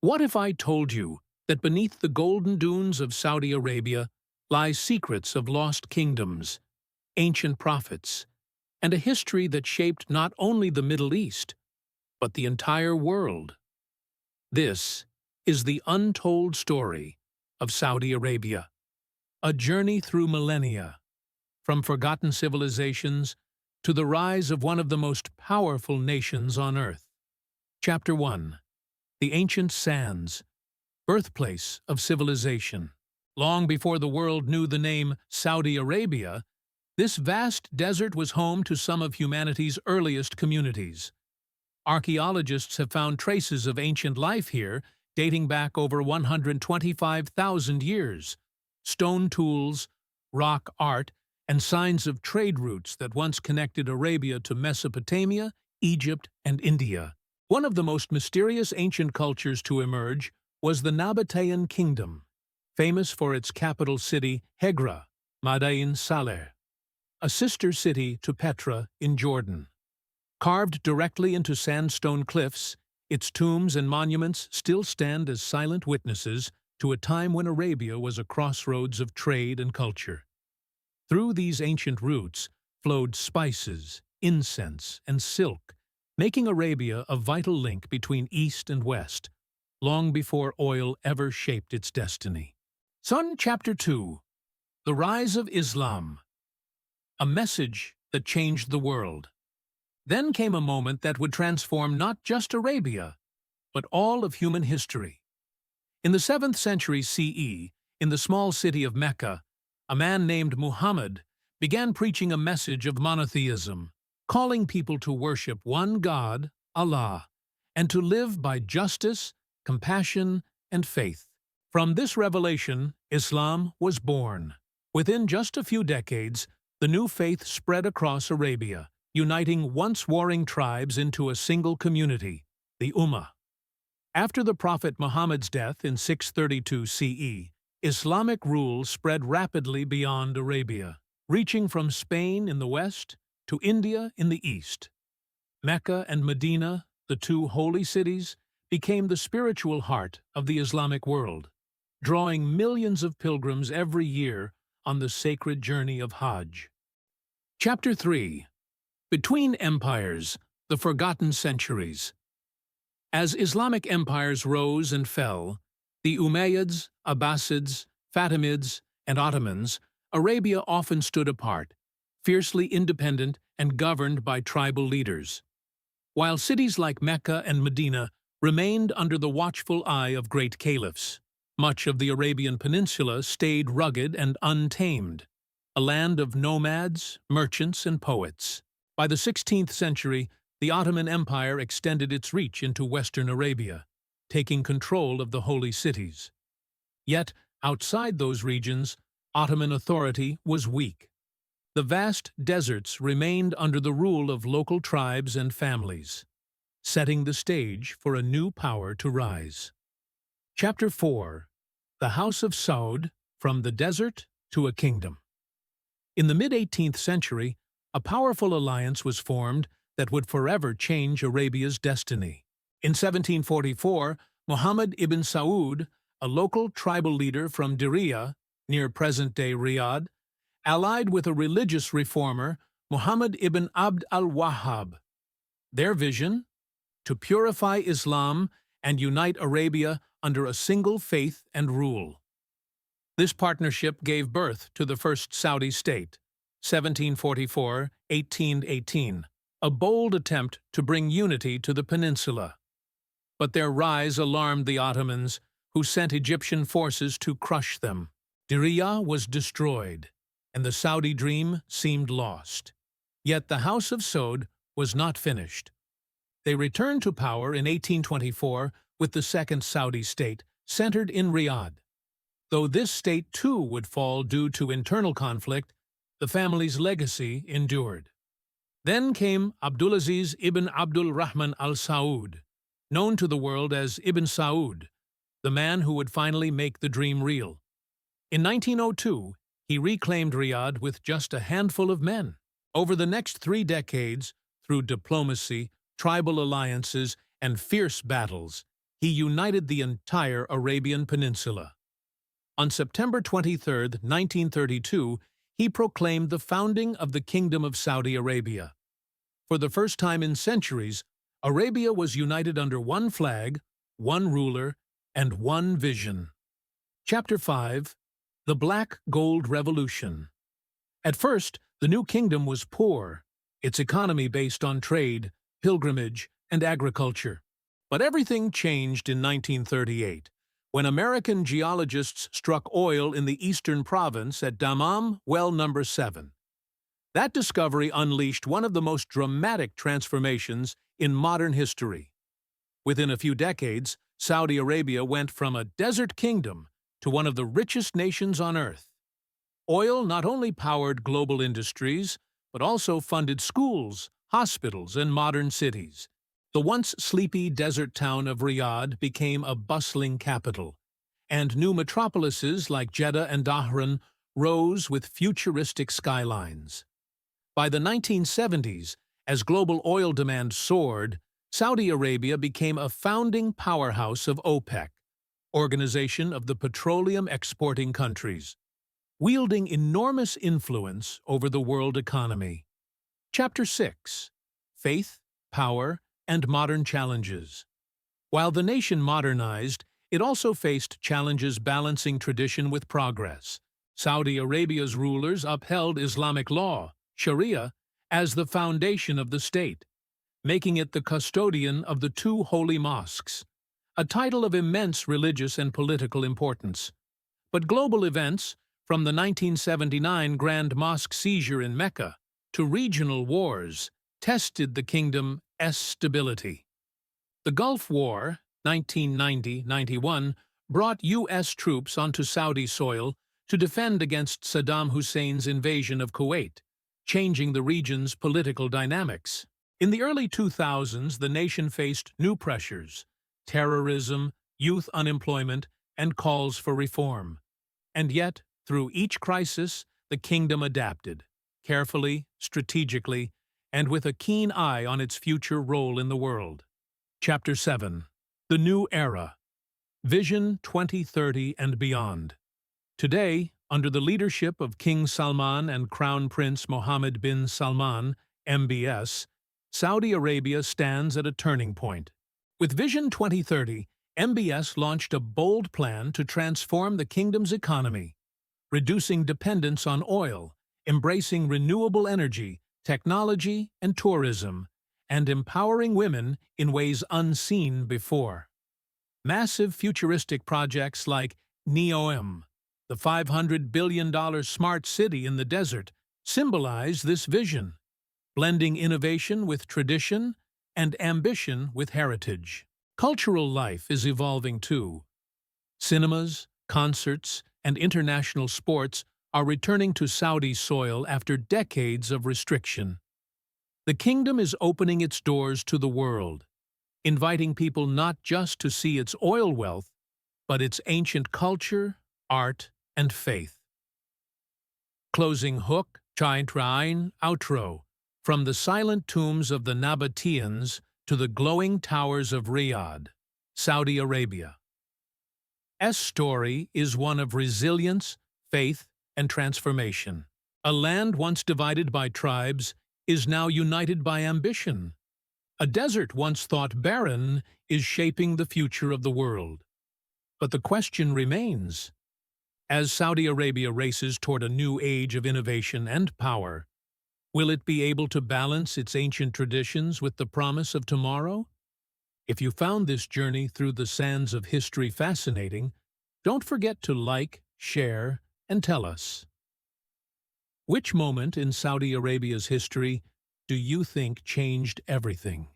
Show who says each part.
Speaker 1: What if I told you that beneath the golden dunes of Saudi Arabia lie secrets of lost kingdoms, ancient prophets, and a history that shaped not only the Middle East, but the entire world? This is the untold story of Saudi Arabia, a journey through millennia, from forgotten civilizations to the rise of one of the most powerful nations on earth. Chapter 1. The Ancient Sands, Birthplace of Civilization. Long before the world knew the name Saudi Arabia, this vast desert was home to some of humanity's earliest communities. Archaeologists have found traces of ancient life here dating back over 125,000 years. Stone tools, rock art, and signs of trade routes that once connected Arabia to Mesopotamia, Egypt, and India. One of the most mysterious ancient cultures to emerge was the Nabataean kingdom, famous for its capital city, Hegra, Madain Saleh, a sister city to Petra in Jordan. Carved directly into sandstone cliffs, its tombs and monuments still stand as silent witnesses to a time when Arabia was a crossroads of trade and culture. Through these ancient routes flowed spices, incense, and silk, making Arabia a vital link between East and West, long before oil ever shaped its destiny. Chapter 2. The Rise of Islam. A message that changed the world. Then came a moment that would transform not just Arabia, but all of human history. In the 7th century CE, in the small city of Mecca, a man named Muhammad began preaching a message of monotheism, calling people to worship one God, Allah, and to live by justice, compassion, and faith. From this revelation, Islam was born. Within just a few decades, the new faith spread across Arabia, uniting once warring tribes into a single community, the Ummah. After the Prophet Muhammad's death in 632 CE, Islamic rule spread rapidly beyond Arabia, reaching from Spain in the west to India in the east. Mecca and Medina, the two holy cities, became the spiritual heart of the Islamic world, drawing millions of pilgrims every year on the sacred journey of Hajj. Chapter 3. Between Empires, the Forgotten Centuries. As Islamic empires rose and fell, the Umayyads, Abbasids, Fatimids, and Ottomans, Arabia often stood apart, fiercely independent and governed by tribal leaders. While cities like Mecca and Medina remained under the watchful eye of great caliphs, much of the Arabian Peninsula stayed rugged and untamed, a land of nomads, merchants, and poets. By the 16th century, the Ottoman Empire extended its reach into western Arabia, taking control of the holy cities. Yet, outside those regions, Ottoman authority was weak. The vast deserts remained under the rule of local tribes and families, setting the stage for a new power to rise. Chapter 4. The House of Saud, From the Desert to a Kingdom. In the mid-18th century, a powerful alliance was formed that would forever change Arabia's destiny. In 1744, Mohammed ibn Saud, a local tribal leader from Diriyah, near present-day Riyadh, allied with a religious reformer, Muhammad ibn Abd al-Wahhab. Their vision? To purify Islam and unite Arabia under a single faith and rule. This partnership gave birth to the first Saudi state, 1744-1818, a bold attempt to bring unity to the peninsula. But their rise alarmed the Ottomans, who sent Egyptian forces to crush them. Diriyah was destroyed, and the Saudi dream seemed lost. Yet the House of Saud was not finished. They returned to power in 1824 with the second Saudi state, centered in Riyadh. Though this state too would fall due to internal conflict, the family's legacy endured. Then came Abdulaziz ibn Abdul Rahman al-Saud, known to the world as Ibn Saud, the man who would finally make the dream real. In 1902, he reclaimed Riyadh with just a handful of men. Over the next 3 decades, through diplomacy, tribal alliances, and fierce battles, he united the entire Arabian Peninsula. On September 23, 1932, he proclaimed the founding of the Kingdom of Saudi Arabia. For the first time in centuries, Arabia was united under one flag, one ruler, and one vision. Chapter 5. The Black Gold Revolution. At first, the new kingdom was poor, its economy based on trade, pilgrimage, and agriculture. But everything changed in 1938, when American geologists struck oil in the eastern province at Dammam Well Number 7. That discovery unleashed one of the most dramatic transformations in modern history. Within a few decades, Saudi Arabia went from a desert kingdom to one of the richest nations on earth. Oil not only powered global industries, but also funded schools, hospitals, and modern cities. The once sleepy desert town of Riyadh became a bustling capital, and new metropolises like Jeddah and Dhahran rose with futuristic skylines. By the 1970s, as global oil demand soared, Saudi Arabia became a founding powerhouse of OPEC, Organization of the Petroleum Exporting Countries, wielding enormous influence over the world economy. Chapter 6. Faith, Power, and Modern Challenges. While the nation modernized, it also faced challenges balancing tradition with progress. Saudi Arabia's rulers upheld Islamic law, Sharia, as the foundation of the state, making it the custodian of the two holy mosques, a title of immense religious and political importance. But global events, from the 1979 Grand Mosque seizure in Mecca to regional wars, tested the kingdom's stability. The Gulf War, 1990-91, brought U.S. troops onto Saudi soil to defend against Saddam Hussein's invasion of Kuwait, changing the region's political dynamics. In the early 2000s, the nation faced new pressures: terrorism, youth unemployment, and calls for reform. And yet, through each crisis, the kingdom adapted, carefully, strategically, and with a keen eye on its future role in the world. Chapter 7. The New Era. Vision 2030 and Beyond. Today, under the leadership of King Salman and Crown Prince Mohammed bin Salman, MBS, Saudi Arabia stands at a turning point. With Vision 2030, MBS launched a bold plan to transform the kingdom's economy, reducing dependence on oil, embracing renewable energy, technology, and tourism, and empowering women in ways unseen before. Massive futuristic projects like NEOM, the $500 billion smart city in the desert, symbolize this vision, blending innovation with tradition and ambition with heritage. Cultural life is evolving too. Cinemas, concerts, and international sports are returning to Saudi soil after decades of restriction. The kingdom is opening its doors to the world, inviting people not just to see its oil wealth, but its ancient culture, art, and faith. Closing hook, Chaitrain, outro. From the silent tombs of the Nabataeans to the glowing towers of Riyadh, Saudi Arabia. S story is one of resilience, faith, and transformation. A land once divided by tribes is now united by ambition. A desert once thought barren is shaping the future of the world. But the question remains: as Saudi Arabia races toward a new age of innovation and power, will it be able to balance its ancient traditions with the promise of tomorrow? If you found this journey through the sands of history fascinating, don't forget to like, share, and tell us. Which moment in Saudi Arabia's history do you think changed everything?